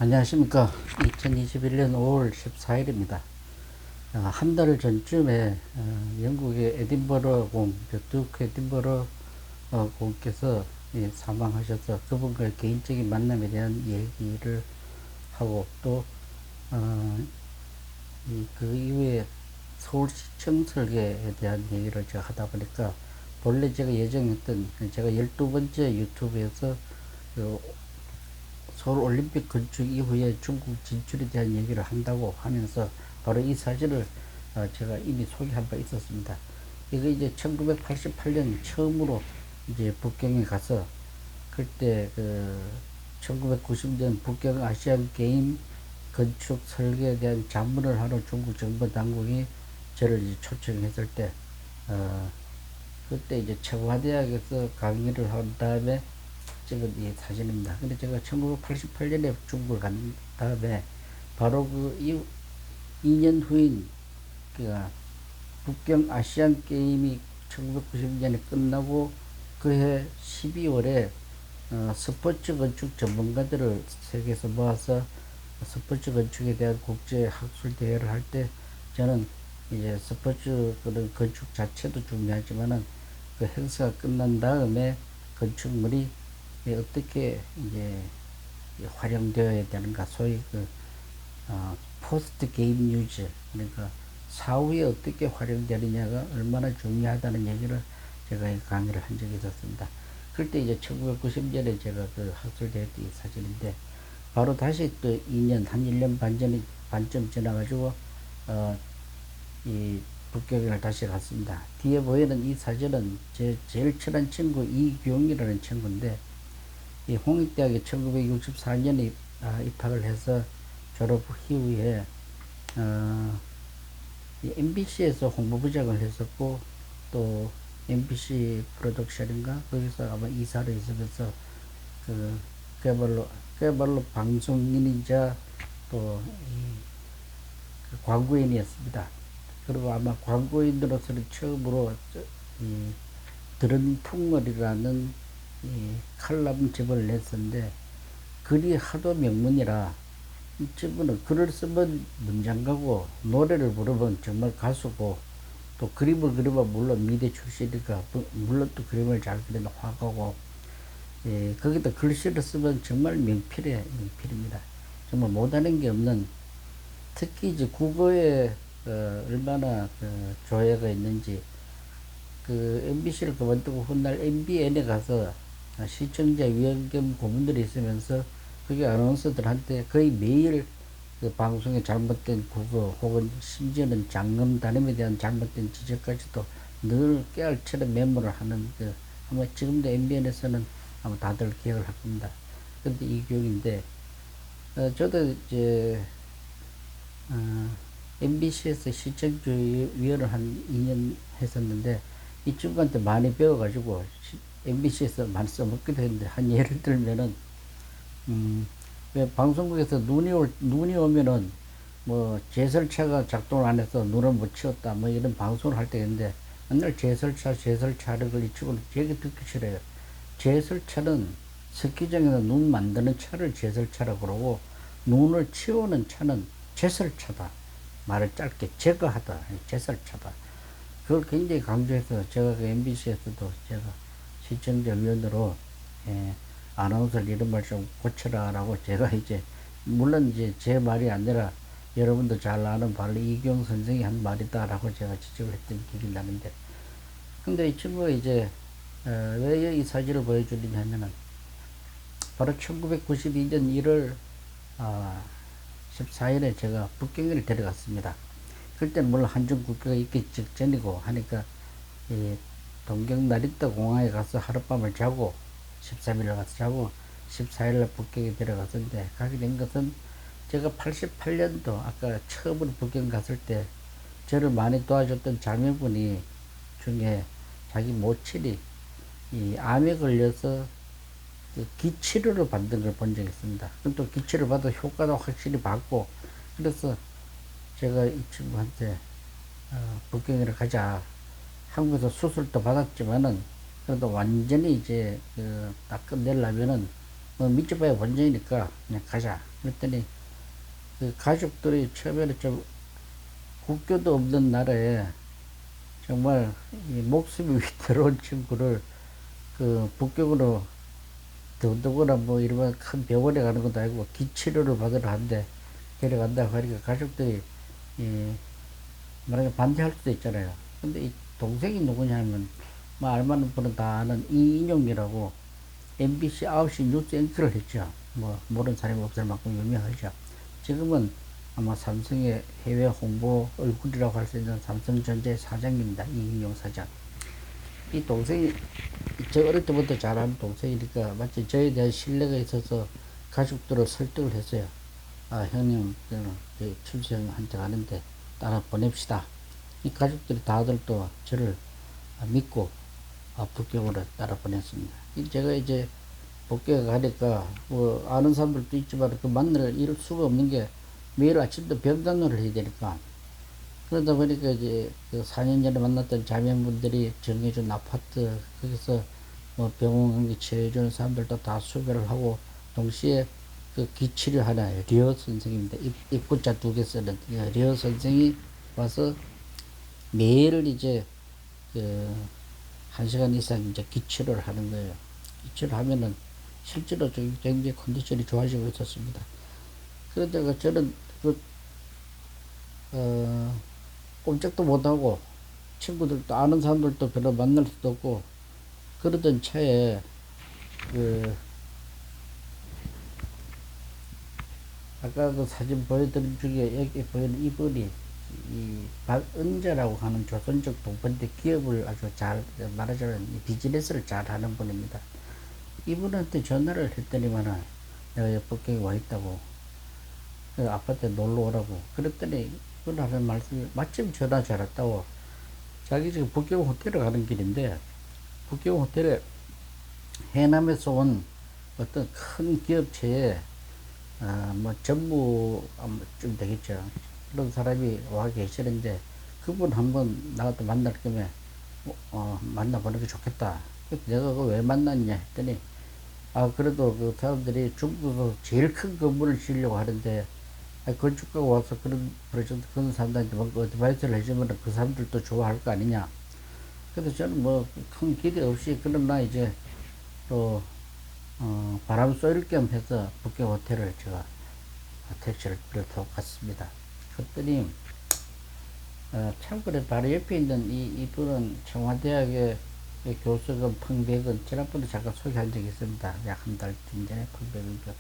안녕하십니까. 2021년 5월 14일입니다. 한 달 전쯤에 영국의 에딘버러 공, 듀크 에딘버러 공께서 사망하셔서 그분과의 개인적인 만남에 대한 얘기를 하고 또 그 이후에 서울시청 설계에 대한 얘기를 제가 하다 보니까 본래 제가 예정했던 제가 12번째 유튜브에서 그 서울 올림픽 건축 이후에 중국 진출에 대한 얘기를 한다고 하면서 바로 이 사진을 제가 이미 소개한 바 있었습니다. 이거 이제 1988년 처음으로 이제 북경에 가서 그때 그 1990년 북경 아시안 게임 건축 설계에 대한 자문을 하러 중국 정부 당국이 저를 이제 초청했을 때 그때 이제 청와대학에서 강의를 한 다음에 찍은 이 사진입니다. 근데 제가 1988년에 중국을 간 다음에 바로 그 2년 후인 그 북경 아시안 게임이 1990년에 끝나고 그해 12월에 스포츠 건축 전문가들을 세계에서 모아서 스포츠 건축에 대한 국제 학술 대회를 할 때 저는 이제 스포츠 그런 건축 자체도 중요하지만은 그 행사가 끝난 다음에 건축물이 어떻게 이제 활용되어야 되는가, 소위 그 포스트 게임 뉴즈, 그러니까 사후에 어떻게 활용되느냐가 얼마나 중요하다는 얘기를 제가 강의를 한 적이 있었습니다. 그때 이제 1990년에 제가 그 학술대회 때 이 사진인데 바로 다시 또 2년 한 1년 반쯤 지나가지고 이 북경을 다시 갔습니다. 뒤에 보이는 이 사진은 제 제일 친한 친구 이규용이라는 친구인데 이 홍익대학에 1964년에 입학을 해서 졸업 이후에 MBC에서 홍보부장을 했었고 또 MBC 프로덕션인가 거기서 아마 이사로 있으면서 그 그야말로 방송인이자 또 그 광고인이었습니다. 그리고 아마 광고인으로서는 처음으로 이 들은 풍월이라는 이 칼럼집을 냈었는데 글이 하도 명문이라 이 친구는 글을 쓰면 문장가고 노래를 부르면 정말 가수고 또 그림을 그리면 물론 미대 출신이니까 물론 또 그림을 잘 그리는 화가고 거기다 글씨를 쓰면 정말 명필입니다. 정말 못하는 게 없는 특히 이제 국어에 얼마나 조예가 있는지 그 MBC를 그만두고 훗날 MBN에 가서 시청자 위원 겸 고문들이 있으면서 그게 아나운서들한테 거의 매일 그 방송에 잘못된 국어 혹은 심지어는 장음 단음에 대한 잘못된 지적까지도 늘 깨알처럼 메모를 하는 그 아마 지금도 MBN에서는 아마 다들 기억을 할 겁니다. 근데 이 교육인데 저도 이제 MBC에서 시청주의위원을 한 2년 했었는데 이 친구한테 많이 배워가지고 MBC에서 많이 써먹기도 했는데 한 예를 들면은 왜 방송국에서 눈이 오면은 뭐 제설차가 작동을 안 해서 눈을 못 치웠다 뭐 이런 방송을 할 때 있는데 맨날 제설차를 이 친구는 되게 듣기 싫어요. 제설차는 스키장에서 눈 만드는 차를 제설차라고 그러고 눈을 치우는 차는 제설차다. 말을 짧게 제거하다. 제설차다. 그걸 굉장히 강조해서 제가 그 MBC에서도 제가 시청자위원으로 아나운서 이런 말 좀 고쳐라라고 제가 이제 물론 이제 제 말이 아니라 여러분도 잘 아는 바로 이경 선생이 한 말이다라고 제가 지적을 했던 기억이 나는데 근데 이 친구가 이제 왜 이 사진을 보여주느냐 하면은 바로 1992년 1월 14일에 제가 북경을 데려갔습니다. 그때는 물론 한중 국교가 있기 직전이고 하니까 이 동경 나리타 공항에 가서 하룻밤을 자고 13일에 가서 자고 14일날 북경에 데려갔었는데 가게 된 것은 제가 88년도 아까 처음으로 북경 갔을 때 저를 많이 도와줬던 자매분이 중에 자기 모친이 이 암에 걸려서 그 기치료를 받는 걸 본 적이 있습니다. 그럼 또 기치료 받아 효과도 확실히 받고 그래서 제가 이 친구한테 북경으로 가자. 한국에서 수술도 받았지만은 그래도 완전히 이제 딱 끝내려면은 뭐 밑집어야 본전이니까 그냥 가자. 그랬더니 그 가족들이 처음에는 좀 국교도 없는 나라에 정말 이 목숨이 위태로운 친구를 그 북경으로 더더구나 뭐 이러면 큰 병원에 가는 것도 아니고 기치료를 받으러 한대 데려간다고 하니까 가족들이 이 만약에 반대할 수도 있잖아요. 근데 이 동생이 누구냐면 뭐 알만한 분은 다 아는 이인용이라고 MBC 9시 뉴스 앵커를 했죠. 뭐 모르는 사람이 없을 만큼 유명하죠. 지금은 아마 삼성의 해외 홍보 얼굴이라고 할 수 있는 삼성전자의 사장입니다. 이인용 사장. 이 동생이 저 어릴 때부터 잘 아는 동생이니까 마치 저에 대한 신뢰가 있어서 가족들을 설득을 했어요. 아, 형님, 저는 춘수 형한테 가는데 따라 보냅시다. 이 가족들이 다들 또 저를 믿고 북경으로 따라 보냈습니다. 제가 이제 북경에 가니까 뭐 아는 사람들도 있지만 그 만날 이럴 수가 없는 게 매일 아침도 병단을 해야 되니까 그러다 보니까 이제 그 4년 전에 만났던 자매분들이 정해준 아파트 거기서 뭐 병원 관계 치료해주는 사람들도 다 수배를 하고 동시에 그 기치료 하나에 리어 선생입니다. 입구자 2개 쓰는 리어 선생이 와서 매일 이제 그 1시간 이상 이제 기치료를 하는 거예요. 기치료 하면은 실제로 굉장히 컨디션이 좋아지고 있었습니다. 그러다가 저는 그, 꼼짝도 못하고 친구들도 아는 사람들도 별로 만날 수도 없고 그러던 차에 그 아까 그 사진 보여드린 중에 여기 보이는 이분이 이 박은재라고 하는 조선족 동반대 기업을 아주 잘 말하자면 비즈니스를 잘 하는 분입니다. 이분한테 전화를 했더니만은 내가 여기 북경에 와 있다고 그 아파트에 놀러 오라고 그랬더니 그분 하는 말씀이 마침 전화 잘 왔다고 자기 지금 북경 호텔에 가는 길인데 북경 호텔에 해남에서 온 어떤 큰 기업체에 뭐 전무좀 되겠죠. 그런 사람이 와 계시는데 그분 한번 나가서 만날 겸에 만나보는 게 좋겠다. 내가 그거 왜 만났냐 했더니 그래도 그 사람들이 중국에서 제일 큰 건물을 지으려고 하는데 건축가가 와서 그런 프로젝트 그런 사람들한테 뭔가 어드바이스를 해주면 그 사람들도 좋아할 거 아니냐. 그래서 저는 뭐 큰 기대 없이 그러나 이제 또 바람 쏘일 겸 해서 북경 호텔을 제가 택시를 빌려서 갔습니다. 그랬더니 참 그래 바로 옆에 있는 이분은 청와대학의 교수금 펑백은 지난번에 잠깐 소개한 적이 있습니다. 약 한 달쯤 전에 펑백은 교수.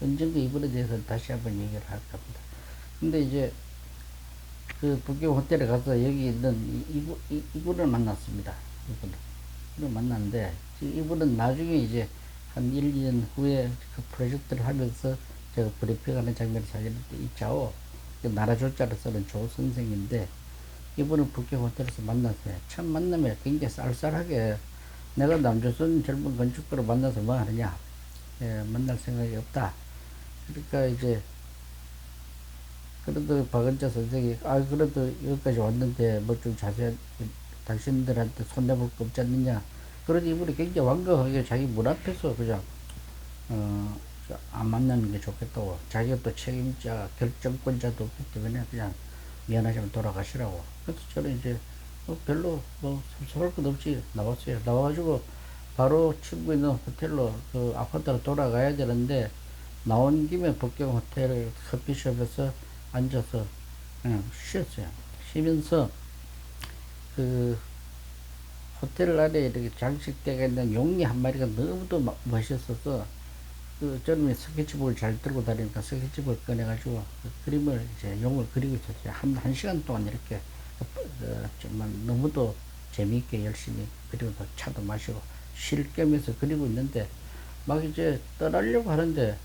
언젠가 이분에 대해서 다시 한번 얘기를 할 겁니다. 근데 이제 그 북경 호텔에 가서 여기 있는 이분을 만났습니다. 이분을 만났는데 이분은 나중에 이제 한 1, 2년 후에 그 프로젝트를 하면서 제가 브리핑하는 장면을 사진을 있죠. 나라 조자를 쓰는 조 선생인데 이분은 북경 호텔에서 만났어요. 첫 만남에 굉장히 쌀쌀하게 내가 남조선 젊은 건축가를 만나서 뭐 하느냐. 만날 생각이 없다. 그러니까 이제 그래도 박은자 선생이 그래도 여기까지 왔는데 뭐 좀 자세한 당신들한테 손해볼 거 없지 않느냐. 그러니 이분이 굉장히 완강하게 자기 문 앞에서 그냥 안 만나는 게 좋겠다고. 자기가 또 책임자 결정권자도 없기 때문에 그냥 미안하지만 돌아가시라고. 그래서 저는 이제 별로 뭐 섭섭할 것 없이 나왔어요. 나와가지고 바로 친구 있는 호텔로 그 아파트로 돌아가야 되는데 나온 김에 북경 호텔 커피숍에서 앉아서 그냥 쉬었어요. 쉬면서 그 호텔 안에 이렇게 장식되어 있는 용이 한 마리가 너무도 멋있어서 그 저는 스케치북을 잘 들고 다니니까 스케치북을 꺼내가지고 그 그림을 이제 용을 그리고 있었어요. 한 시간 동안 이렇게 정말 너무도 재미있게 열심히 그리고 또 차도 마시고 쉴 겸해서 그리고 있는데 막 이제 떠나려고 하는데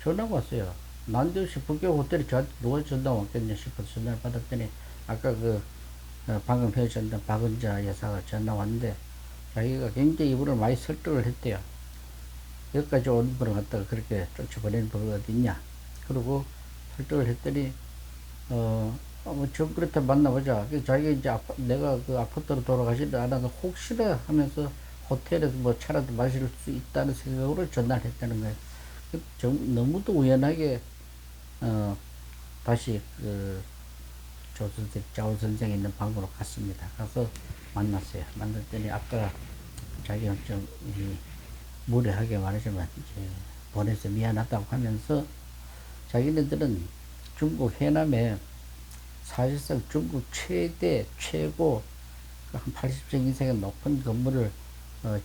전화가 왔어요. 난데없이 북경 호텔에 저한테 누가 전화 왔겠냐 싶어서 전화를 받았더니 아까 방금 헤어졌던 박은자 여사가 전화 왔는데 자기가 굉장히 이분을 많이 설득을 했대요. 여기까지 온 분을 갖다가 그렇게 쫓아보내는 법이 어딨냐. 그리고 설득을 했더니 좀 그렇다 만나보자. 자기가 이제 내가 그 아파트로 돌아가지도 않아서 혹시나 하면서 호텔에서 뭐 차라도 마실 수 있다는 생각으로 전화를 했다는 거예요. 너무도 우연하게, 다시 자오 선생이 있는 방으로 갔습니다. 가서 만났어요. 만났더니 아까 자기가 좀 무례하게 말하지만 이제 보내서 미안하다고 하면서 자기네들은 중국 해남에 사실상 중국 최고 한 80층 이상의 높은 건물을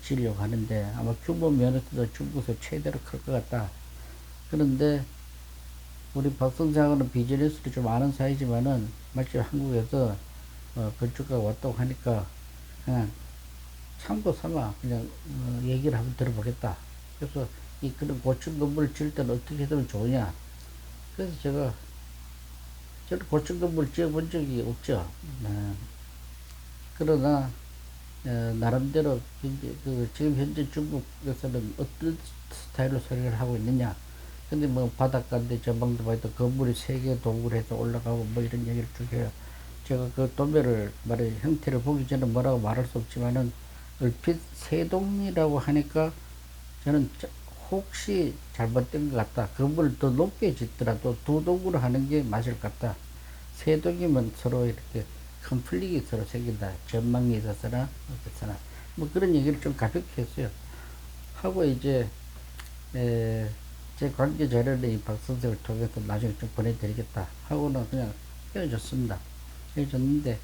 지으려고 하는데 아마 규모 면에서도 중국에서 최대로 클 것 같다. 그런데 우리 박성장은 비즈니스를 좀 아는 사이지만은 마치 한국에서 건축가가 왔다고 하니까 그냥 참고 삼아 그냥 얘기를 한번 들어보겠다. 그래서 이 그런 고층 건물을 지을 때는 어떻게 하면 좋으냐. 그래서 저는 고층 건물을 지어본 적이 없죠. 그러나 나름대로 지금 현재 중국에서는 어떤 스타일로 설계를 하고 있느냐. 근데 뭐 바닷가인데 전망도 봐도 건물이 3개 동굴 해서 올라가고 뭐 이런 얘기를 쭉 해요. 제가 그 도면을 형태를 보기 전에 뭐라고 말할 수 없지만은 얼핏 세동이라고 하니까 저는 혹시 잘못된 것 같다. 건물을 더 높게 짓더라도 2동으로 하는 게 맞을 것 같다. 3동이면 서로 이렇게 컨플릭이 서로 생긴다. 전망이 있어서나 어쨌거나 뭐 그런 얘기를 좀 가볍게 했어요. 하고 이제 제 관계 자료를 이 박 선생을 통해서 나중에 좀 보내드리겠다 하고는 그냥 헤어졌습니다. 헤어졌는데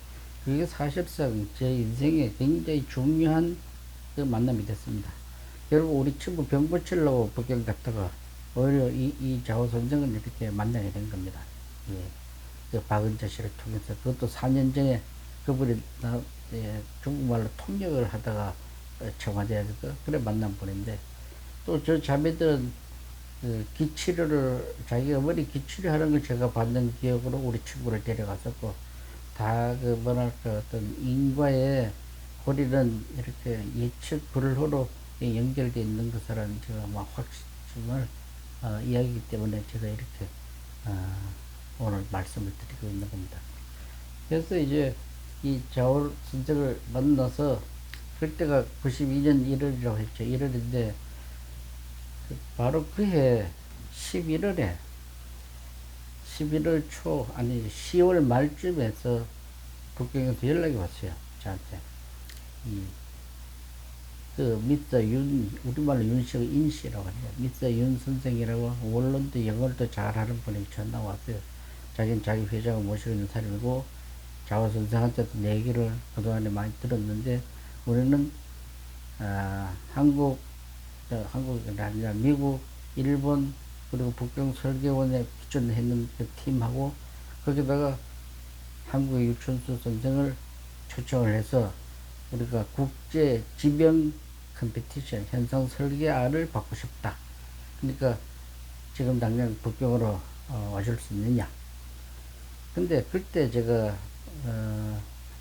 그게 사실상 제 인생에 굉장히 중요한 그 만남이 됐습니다. 결국 우리 친구 병 고치려고 북경 갔다가 오히려 이 자오 선생을 이렇게 만나게 된 겁니다. 예. 그 박은자 씨를 통해서 그것도 4년 전에 그분이 중국말로 통역을 하다가 청와대에서 그래 만난 분인데 또 저 자매들은 기치료를 자기 어머니 기치료 하는 걸 제가 받는 기억으로 우리 친구를 데려갔었고 다 뭐랄까 어떤 인과의 고리는 이렇게 예측 불허로 연결되어 있는 것이라는 제가 막 확신을 이야기이기 때문에 제가 이렇게 오늘 말씀을 드리고 있는 겁니다. 그래서 이제 이 자오 선생을 만나서 그때가 92년 1월이라고 했죠. 1월인데 바로 그해 11월에 11월 초 아니 10월 말쯤에서 북경에서 연락이 왔어요. 저한테 미스터 윤, 우리말로 윤씨가 인씨라고 해요. 미스터 윤 선생이라고 원론도 영어도 잘하는 분이 전화 왔어요. 자기는 자기 회장을 모시고 있는 사람이고 자오 선생한테도 내 얘기를 그동안에 많이 들었는데 우리는 한국이 아니라 미국, 일본 그리고 북경 설계원에 기존했는 그 팀하고 거기다가 한국의 유춘수 선생을 초청을 해서 우리가 국제 지병 컴피티션 현상 설계안을 받고 싶다. 그러니까 지금 당장 북경으로 와줄 수 있느냐. 근데 그때 제가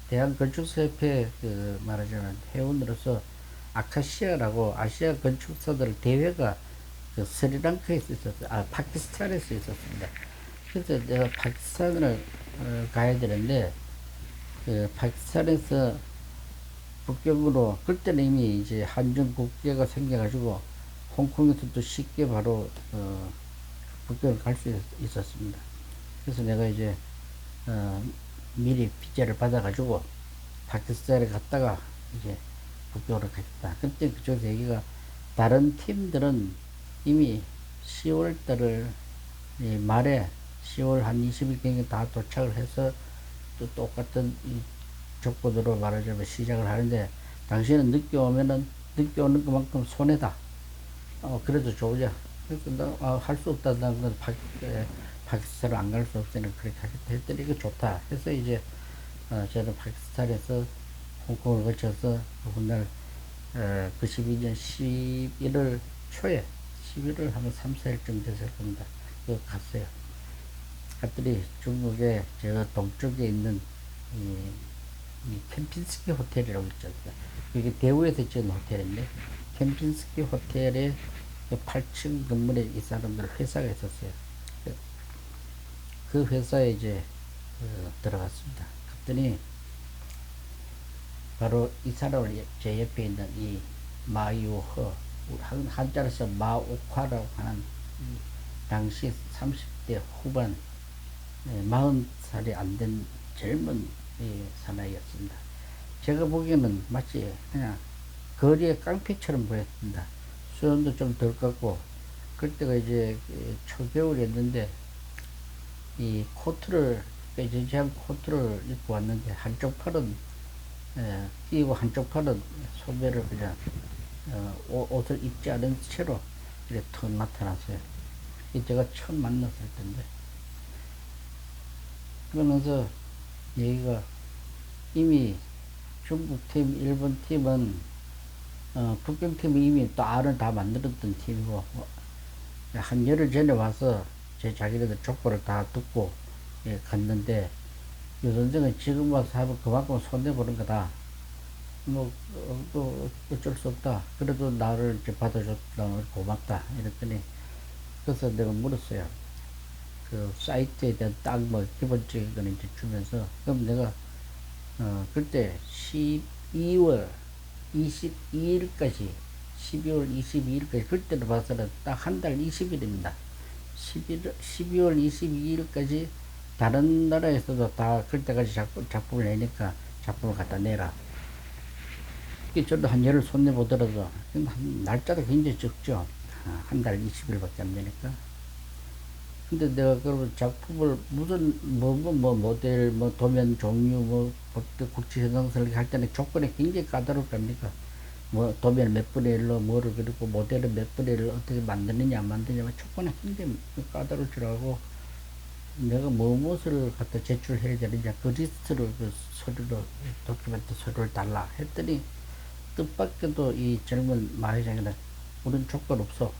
대한건축사협회 말하자면 회원으로서 아카시아라고 아시아 건축사들 대회가 스리랑카에서 있었어요. 파키스탄에서 있었습니다. 그래서 내가 파키스탄을 가야 되는데 파키스탄에서 북경으로 그때는 이미 이제 한중 국계가 생겨가지고 홍콩에서도 쉽게 바로 북경을 갈 수 있었습니다. 그래서 내가 이제 미리 비자를 받아가지고 파키스탄에 갔다가 이제 북경으로 갔다. 그때 그쪽 얘기가 다른 팀들은 이미 10월 달을 말에 10월 한 20일경에 다 도착을 해서 또 똑같은 조건으로 말하자면 시작을 하는데 당신은 늦게 오면은 늦게 오는 것만큼 손해다. 그래도 좋으냐. 그래서 나 할 수 없다. 난 파키스탄을 안 갈 수 없으니 그렇게 하겠다 했더니 이거 좋다. 해서 이제 저는 파키스탄에서 홍콩을 거쳐서 훗날 92년 11월 초에 11월 한 3, 4일쯤 됐을 겁니다. 갔어요. 갔더니 중국의 저 동쪽에 있는 이 캠핀스키 호텔이라고 있죠. 이게 대우에서 지은 호텔인데 캠핀스키 호텔에 8층 건물에 이 사람들 회사가 있었어요. 그 회사에 이제 들어갔습니다. 그랬더니 바로 이 사람을 제 옆에 있는 이 마유허 한자로서 마옥화라고 하는 당시 30대 후반, 40살이 안 된 젊은 사나이였습니다. 제가 보기에는 마치 그냥 거리의 깡패처럼 보였습니다. 수염도 좀 덜 깎고, 그때가 이제 초겨울이었는데, 이 코트를, 빼지지한 코트를 입고 왔는데, 한쪽 팔은 끼고 한쪽 팔은 소매를 그냥 옷을 입지 않은 채로 이렇게 턱 나타났어요. 이 제가 처음 만났을 텐데, 그러면서 얘기가 이미 중국 팀, 일본 팀은 북경 팀이 이미 또 알을 다 만들었던 팀이고, 한 열흘 전에 와서 제 자기네들 족보를 다 듣고 갔는데, 유 선생은 지금 와서 하면 그만큼 손해보는 거다. 뭐, 또 어쩔 수 없다. 그래도 나를 이제 받아줬다. 고맙다. 이랬더니, 그래서 내가 물었어요. 그 사이트에 대한 딱 뭐 기본적인 거는 이제 주면서, 그럼 내가, 그때 12월 22일까지, 12월 22일까지, 그때로 봐서는 딱 한 달 20일입니다. 12월 22일까지 다른 나라에서도 다 그때까지 작품을 내니까 작품을 갖다 내라. 저도 한 열흘 손내보더라도 날짜가 굉장히 적죠. 한 달 20일밖에 안 되니까. 근데 내가 그러면 작품을 무슨 뭐 모델 뭐 도면 종류 뭐 국지현상 설계할 때는 조건이 굉장히 까다로울 겁니까? 뭐 도면 몇 분의 1로 뭐를 그리고 모델은 몇 분의 1로 어떻게 만드느냐 안 만드느냐 조건이 굉장히 까다로울 줄 알고, 내가 무엇을 갖다 제출해야 되느냐 그 리스트를 그 서류로 도큐멘트 서류를 달라 했더니, 뜻밖에도 이 젊은 마회장이는 우린 조건 없어.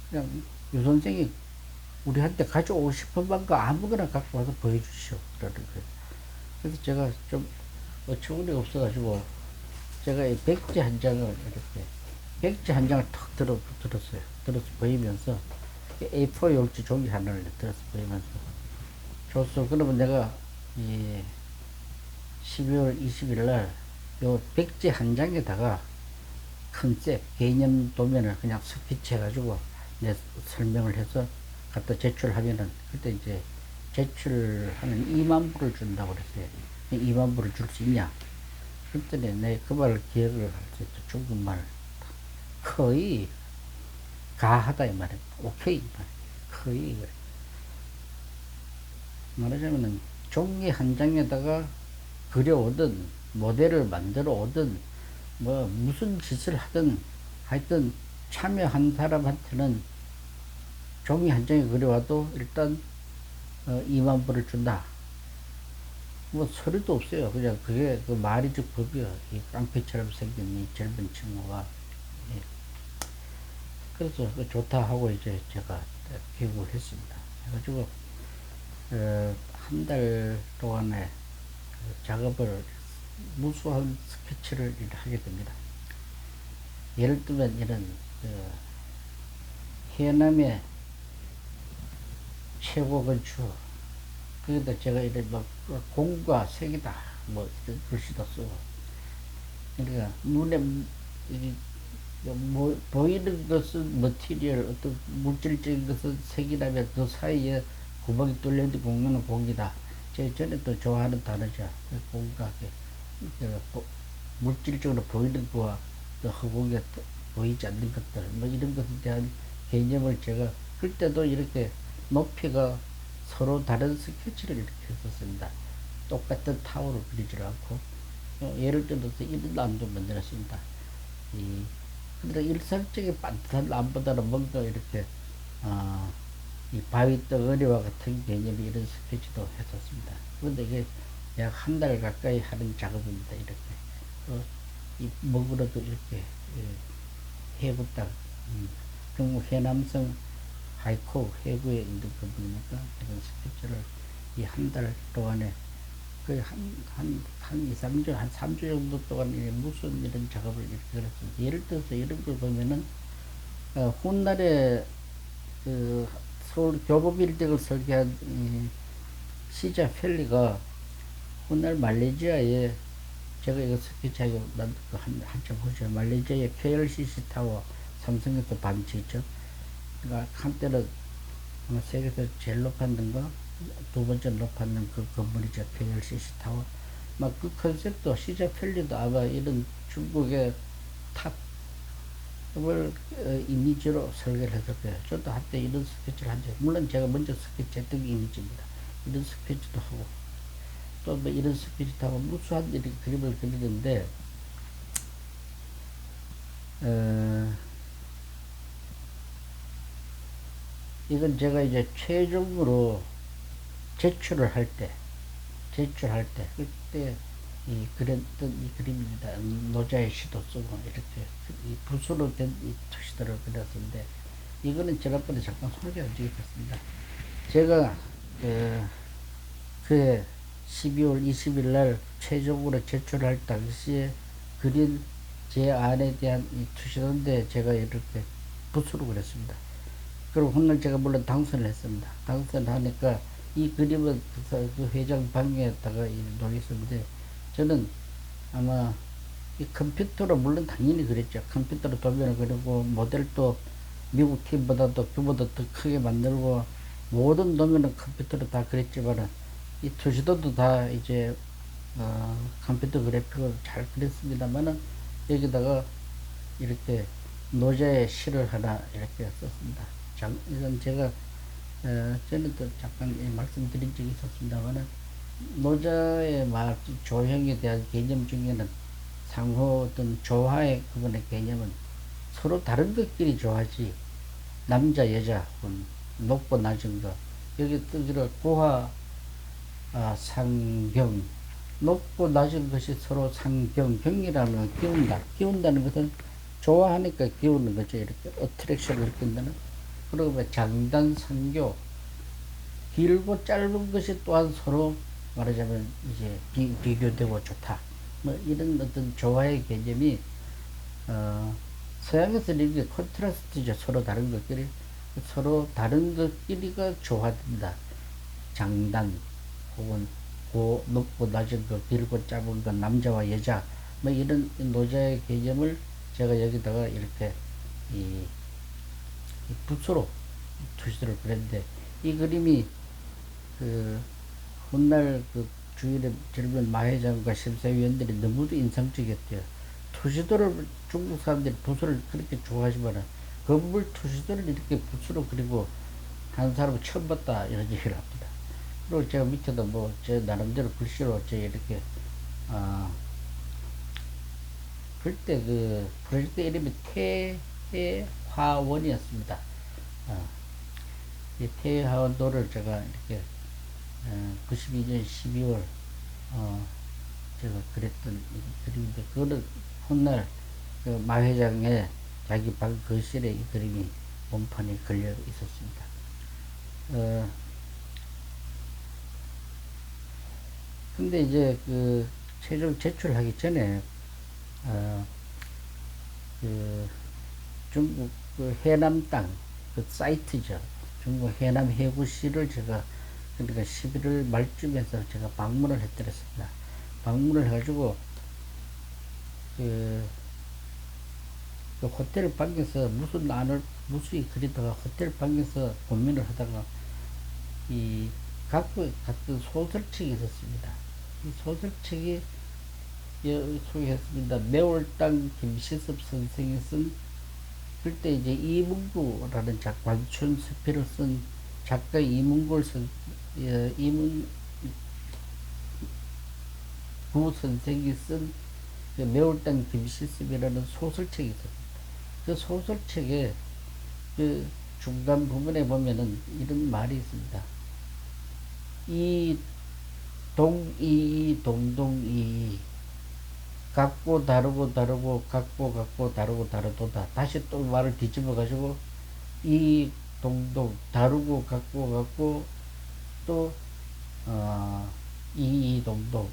그냥 유 선생이 우리한테 가져오고 싶은 거 아무거나 갖고 와서 보여주시오. 그러는 거예요. 그래서 제가 좀 어처구니가 없어가지고 제가 이 백지 한 장을 이렇게 백지 한 장을 턱 들었어요. 들어서 보이면서 A4 용지 종이 하나를 들어서 보이면서 줬어. 그러면 내가 이 12월 20일 날 요 백지 한 장에다가 컨셉 개념 도면을 그냥 스케치 해가지고 내 설명을 해서 갖다 제출하면은, 그때 이제 제출하면 2만 불을 준다고 그랬어요. 2만 불을 줄 수 있냐? 그랬더니 내 그 말을 기억을 할 수 있죠. 중국말. 거의 가하다 이 말이에요. 오케이 이 말이에요. 거의 그래. 말하자면은 종이 한 장에다가 그려오든 모델을 만들어 오든 뭐 무슨 짓을 하든 하여튼 참여한 사람한테는 종이 한 장에 그려와도 일단 2만 불을 준다. 뭐 소리도 없어요. 그냥 그게 그 말이 즉 법이야. 이 깡패처럼 생긴 이 젊은 친구가. 예. 그래서 좋다 하고 이제 제가 기획을 했습니다. 해가지고 한 달 동안에 작업을 무수한 스케치를 하게 됩니다. 예를 들면 이런 해남의 최고 건축, 거기다 제가 이런 막 공과 색이다 뭐 이런 글씨도 쓰고, 그러니까 눈에 뭐 보이는 것은 머티리얼 어떤 물질적인 것은 색이라면 그 사이에 구멍이 뚫려있는 공간은 공이다. 제 전에 또 좋아하는 단어죠. 공각에 물질적으로 보이는 거와 또 허공에 보이지 않는 것들 뭐 이런 것에 대한 개념을 제가 그때도 이렇게 높이가 서로 다른 스케치를 이렇게 했었습니다. 똑같은 타워를 그리지 않고 예를 들어서 이런 나무도 만들었습니다. 근데 일상적인 반듯한 나무보다는 뭔가 이렇게 이 바위 덩어리와 같은 개념이 이런 스케치도 했었습니다. 그런데 이게 약 한 달 가까이 하는 작업입니다. 이렇게 이 먹으로도 이렇게 해부 땅, 경북 해남성 하이코 해구에 있는 부분이니까 이런 스케치를 이 한 달 동안에 거의 한 2, 3주, 한 3주 정도 동안 무슨 이런 작업을 이렇게 했습니다. 예를 들어서 이런 걸 보면은, 훗날에 그 서울 교보빌딩을 설계한 시자 펠리가 훗날 말레이시아에, 제가 이거 스케치하고 한참 보죠. 말레이시아의 KLCC 타워, 삼성에서 반지 있죠. 그러니까 한때는 아마 세계에서 제일 높았는 거, 두 번째 높았는 그 건물이죠. KLCC 타워. 막 그 컨셉도 시제 편리도 아마 이런 중국의 탑을 이미지로 설계를 했을 거예요. 저도 한때 이런 스케치를 한 적, 물론 제가 먼저 스케치했던 게 이미지입니다. 이런 스케치도 하고, 또 뭐 이런 스케치도 하고, 무수한 이렇게 그림을 그리는데, 이건 제가 이제 최종으로 제출을 할 때, 그때 그렸던 이 그림입니다. 노자의 시도 쓰고, 이렇게 이 붓으로 된 이 투시들을 그렸는데, 이거는 지난번에 잠깐 소개한 적이 있었습니다. 제가, 그해 12월 20일 날 최종으로 제출할 당시에 그린 제 안에 대한 이 투시도인데, 제가 이렇게 붓으로 그렸습니다. 그리고 훗날 제가 물론 당선을 했습니다. 당선하니까 이 그림은 그 회장 방에다가 놓였었는데, 저는 아마 이 컴퓨터로 물론 당연히 그랬죠. 컴퓨터로 도면을 그리고 모델도 미국 팀보다도 규모도 더 크게 만들고 모든 도면은 컴퓨터로 다 그랬지만은 이 투시도도 다 이제 컴퓨터 그래픽으로 잘 그렸습니다만은 여기다가 이렇게 노자의 시를 하나 이렇게 썼습니다. 이건 제가 전에도 잠깐 말씀드린 적이 있었습니다만은 노자의 조형에 대한 개념 중에는 상호 어떤 조화의 그분의 개념은 서로 다른 것끼리 조화지, 남자 여자 높고 낮은 거, 여기 뜨기로 고하 상경, 높고 낮은 것이 서로 상경, 경이라는 기운다는 것은 좋아하니까 기우는 거죠. 이렇게 어트랙션을 일으킨다는. 그리고 장단 상교, 길고 짧은 것이 또한 서로 말하자면 이제 비교되고 좋다. 뭐 이런 어떤 조화의 개념이 서양에서는 이게 컨트라스트죠. 서로 다른 것끼리 서로 다른 것끼리가 조화된다. 장단 혹은 높고 낮은 것, 길고 짧은 것, 남자와 여자 뭐 이런 노자의 개념을 제가 여기다가 이렇게 이 붓으로 투시를 그렸는데, 이 그림이 그 훗날 그 주일에 젊은 마회장과 심사위원들이 너무도 인상적이었대요. 투시도를 중국 사람들이 붓을 그렇게 좋아하지만 건물 투시도를 이렇게 붓으로 그리고 한 사람은 처음 봤다 이런 얘기를 합니다. 그리고 제가 밑에도 뭐 제 나름대로 글씨로 제 이렇게 그때 그 프로젝트 이름이 태화원이었습니다. 이 태화원도를 제가 이렇게 92년 12월 제가 그랬던 그림인데, 그거는 훗날 그 마회장에 자기 방 거실에 이 그림이 원판이 걸려 있었습니다. 근데 이제 그 최종 제출하기 전에 그 중국 그 해남 땅 그 사이트죠. 중국 해남 해구시를 제가 그러니까 11월 말쯤에서 제가 방문을 해드렸습니다. 방문을 해가지고 그 호텔 방에서 무수히 그리다가 호텔 방에서 고민을 하다가 이 갖고 갔던 소설책이 있었습니다. 이 소설책이 소개했습니다. 매월당 김시섭 선생이 쓴, 그때 이제 이문구라는 관춘 스피를 쓴 작가 이문구 선생이 쓴 그 매월당 김시섭이라는 소설책이 있습니다. 그 소설책에 그 중간 부분에 보면은 이런 말이 있습니다. 동동이 같고 다르고 같고 다르고 다르도다. 다시 또 말을 뒤집어 가지고 동동 다르고 같고 또 동동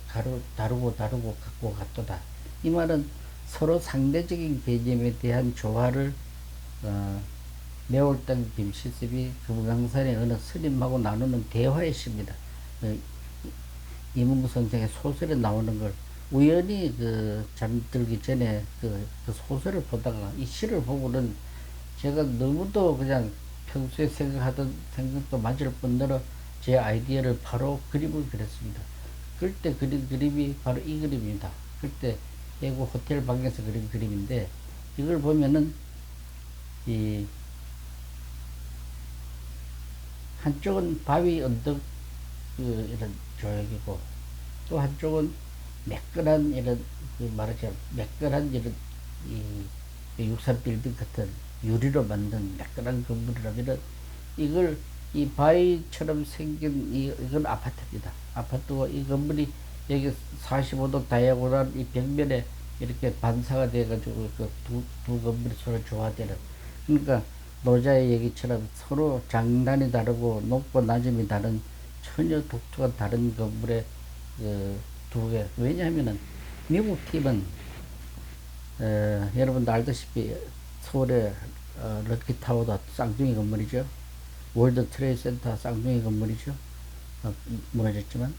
다르고 같고 같도다. 이 말은 서로 상대적인 개념에 대한 조화를 매월당 김시섭이 금강산의 어느 스님하고 나누는 대화의 시입니다. 이문구 선생의 소설에 나오는 걸 우연히 잠들기 전에 그 소설을 보다가 이 시를 보고는 제가 너무도 그냥 평소에 생각하던 생각도 맞을 뿐더러 제 아이디어를 바로 그림을 그렸습니다. 그때 그린 그림이 바로 이 그림입니다. 그때 대구 호텔 방에서 그린 그림인데, 이걸 보면은 이 한쪽은 바위 언덕 이런 조약이고, 또 한쪽은 매끈한 이런 말하자면 매끈한 이런 이 63빌딩 같은 유리로 만든 매끈한 건물이라면은, 이걸 이 바위처럼 생긴 이건 아파트입니다. 아파트고, 이 건물이 여기 45도 다이아고날 이 벽면에 이렇게 반사가 돼가지고 그 두 건물이 서로 조화되는, 그러니까 노자의 얘기처럼 서로 장단이 다르고 높고 낮음이 다른 전혀 독특한 다른 건물의 두 개. 왜냐하면은 미국 팀은 여러분도 알다시피 서울의 럭키타워도 쌍둥이 건물이죠. 월드 트레이드 센터 쌍둥이 건물이죠. 무너졌지만.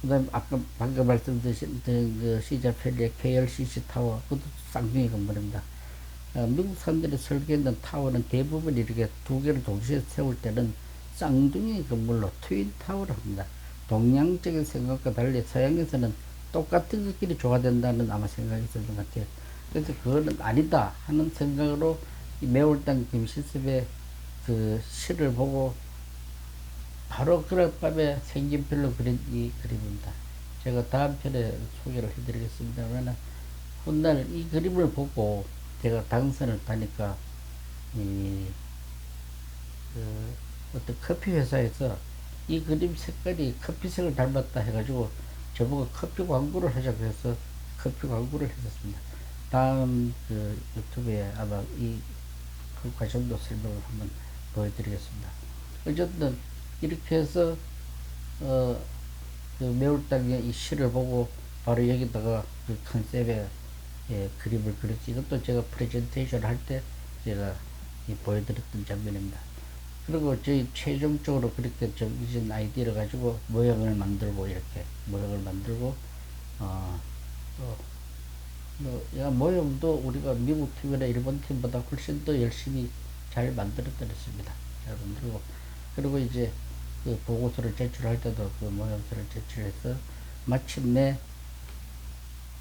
그 다음에 아까 방금 말씀드린 그 시자 펠리의 KLCC 타워, 그것도 쌍둥이 건물입니다. 미국 사람들이 설계했던 타워는 대부분 이렇게 두 개를 동시에 세울 때는 쌍둥이 건물로 트윈 타워를 합니다. 동양적인 생각과 달리 서양에서는 똑같은 것끼리 조화된다는 아마 생각이 있었던 것 같아요. 그래서 그거는 아니다 하는 생각으로 이 매울당 김시습의 그 시를 보고 바로 그럴 밤에 생긴필로 그린 이 그림입니다. 제가 다음 편에 소개를 해드리겠습니다만, 훗날 이 그림을 보고 제가 당선을 타니까 이 어떤 커피 회사에서 이 그림 색깔이 커피색을 닮았다 해가지고 저보고 커피 광고를 하자고 해서 커피 광고를 했었습니다. 다음 유튜브에 아마 그 과정도 설명을 한번 보여드리겠습니다. 어쨌든 이렇게 해서 그 매울당의 이 시를 보고 바로 여기다가 그 컨셉의 그림을 그렸지. 이것도 제가 프레젠테이션 할 때 제가 보여드렸던 장면입니다. 그리고 저희 최종적으로 그렇게 정해진 아이디어를 가지고 모형을 만들고, 이렇게 모형을 만들고, 모형도 우리가 미국 팀이나 일본 팀보다 훨씬 더 열심히 잘 만들어드렸습니다. 잘 만들고, 그리고 이제 그 보고서를 제출할 때도 그 모형서를 제출해서 마침내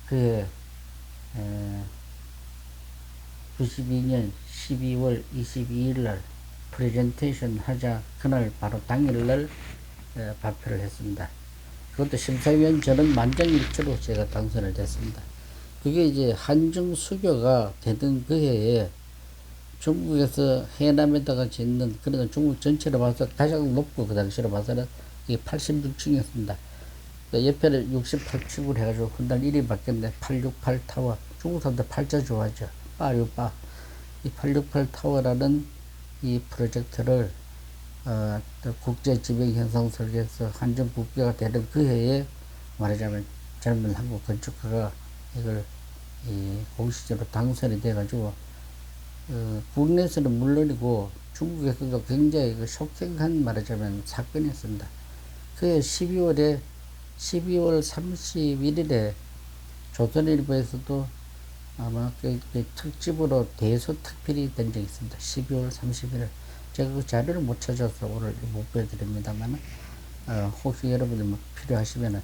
그 92년 12월 22일 날 프레젠테이션 하자 그날 바로 당일날 발표를 했습니다. 그것도 심사위원 저는 만장일치로 제가 당선을 됐습니다. 그게 이제 한중 수교가 되던 그 해에 중국에서 해남에다가 짓는, 그러나 중국 전체로 봐서 가장 높고 그 당시로 봐서는 이게 86층이었습니다. 옆에는 68층으로 해가지고 훗날 이름이 바뀌었는데 868 타워. 중국 사람들 팔자 좋아하죠. 빠류빠. 이 868 타워라는 이 프로젝트를 국제지명현상 설계에서 한중 국교가 되는 그 해에 말하자면 젊은 한국 건축가가 이걸 공식적으로 당선이 돼가지고 국내에서는 물론이고 중국에서도 굉장히 그 쇼킹한 말하자면 사건이었습니다. 그해 12월 31일에 조선일보에서도 아마 그 특집으로 대소특필이 된 적이 있습니다. 12월 31일. 제가 그 자료를 못 찾아서 오늘 못 보여드립니다만, 혹시 여러분들 뭐 필요하시면은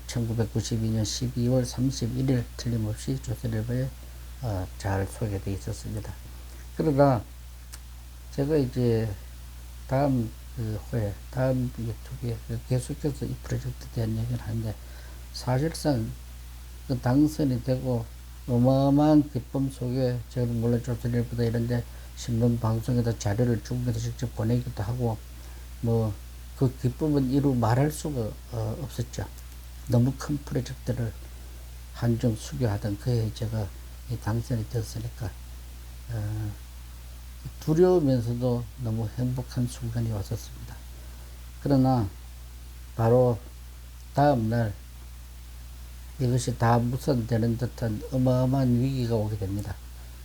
1992년 12월 31일 틀림없이 조선일보에 잘 소개되어 있었습니다. 그러다 제가 이제 다음 다음 유튜브에 계속해서 이 프로젝트에 대한 얘기를 하는데, 사실상 그 당선이 되고 어마어마한 기쁨 속에 저는 물론 조선일보다 이런데 신문 방송에다 자료를 중국에서 직접 보내기도 하고, 뭐 그 기쁨은 이루 말할 수가 없었죠. 너무 큰 프로젝트를 한중 수교하던 그해 제가 당선이 되었으니까 두려우면서도 너무 행복한 순간이 왔었습니다. 그러나 바로 다음날 이것이 다 무산되는 듯한 어마어마한 위기가 오게 됩니다.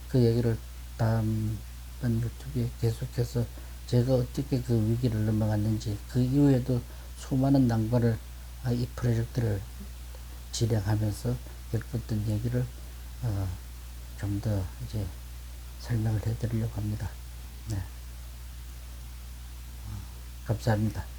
그 얘기를 다음 유튜브에 계속해서 제가 어떻게 그 위기를 넘어갔는지, 그 이후에도 수많은 난관을 이 프로젝트를 진행하면서 겪었던 얘기를 좀 더 이제 설명을 해드리려고 합니다. 네. 감사합니다.